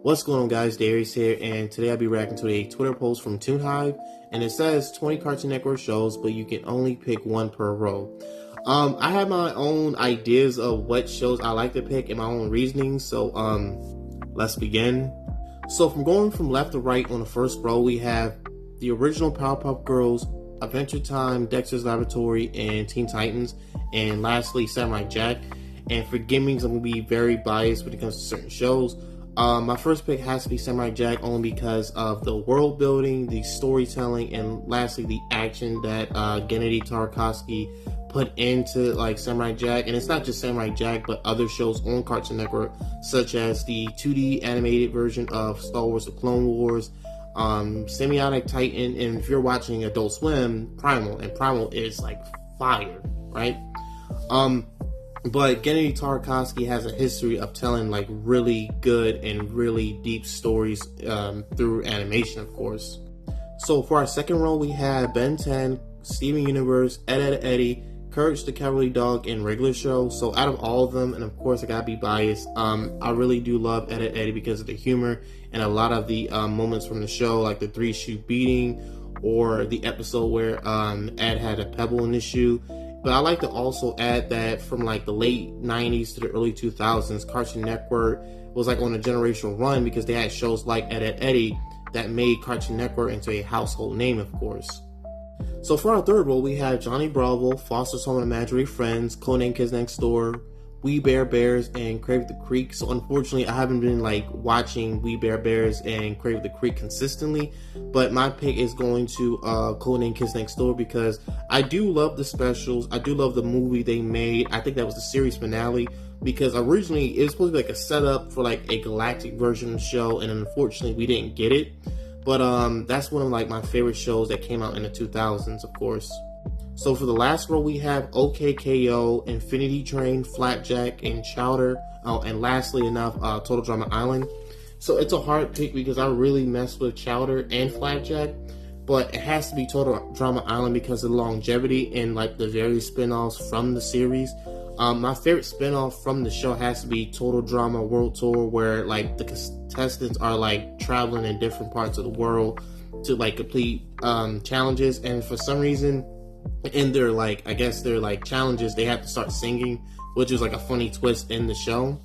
What's going on, guys? Darius here, and today I'll be reacting to a Twitter post from TuneHive, and it says 20 Cartoon Network shows, but you can only pick one per row. I have my own ideas of what shows I like to pick and my own reasoning, so let's begin. So from left to right on the first row, we have the original Powerpuff Girls, Adventure Time, Dexter's Laboratory, and Teen Titans, and lastly Samurai Jack. And forgive me, because I'm going to be very biased when it comes to certain shows. My first pick has to be Samurai Jack, only because of the world building, the storytelling, and lastly the action that Genndy Tartakovsky put into like Samurai Jack. And it's not just Samurai Jack, but other shows on Cartoon Network, such as the 2D animated version of Star Wars: The Clone Wars, Semiotic Titan, and if you're watching Adult Swim, Primal, and Primal is like fire, right? But Genndy Tartakovsky has a history of telling like really good and really deep stories through animation, of course. So for our second row, we have Ben 10, Steven Universe, Ed, Edd n Eddy, Courage the Cowardly Dog, and Regular Show. So out of all of them, and of course I gotta be biased, I really do love Ed, Edd n Eddy because of the humor and a lot of the moments from the show, like the 3-shoe beating or the episode where Ed had a pebble in his shoe. But I like to also add that from like the late 90s to the early 2000s, Cartoon Network was like on a generational run because they had shows like Ed, Edd n Eddy that made Cartoon Network into a household name, of course. So for our third role, we have Johnny Bravo, Foster's Home and Imaginary Friends, Codename Kids Next Door, We Bare Bears, and Crave the Creek. So unfortunately, I haven't been like watching We Bare Bears and Crave the Creek consistently, but my pick is going to Codename Kids Next Door because I do love the specials. I do love the movie they made. I think that was the series finale because originally it was supposed to be like a setup for like a galactic version of the show, and unfortunately we didn't get it. But that's one of like my favorite shows that came out in the 2000s, of course. So for the last row, we have OKKO, Infinity Train, Flapjack, and Chowder. Oh, and lastly enough, Total Drama Island. So it's a hard pick because I really mess with Chowder and Flapjack, but it has to be Total Drama Island because of the longevity and like the various spin-offs from the series. My favorite spin-off from the show has to be Total Drama World Tour, where like the contestants are like traveling in different parts of the world to like complete challenges, and for some reason in their like, I guess their like challenges, they have to start singing, which is like a funny twist in the show.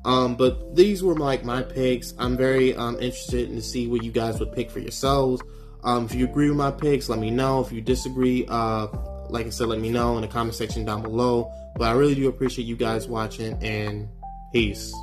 But these were like my picks. I'm very interested in to see what you guys would pick for yourselves. If you agree with my picks, let me know. If you disagree, like I said, let me know in the comment section down below. But I really do appreciate you guys watching, and peace.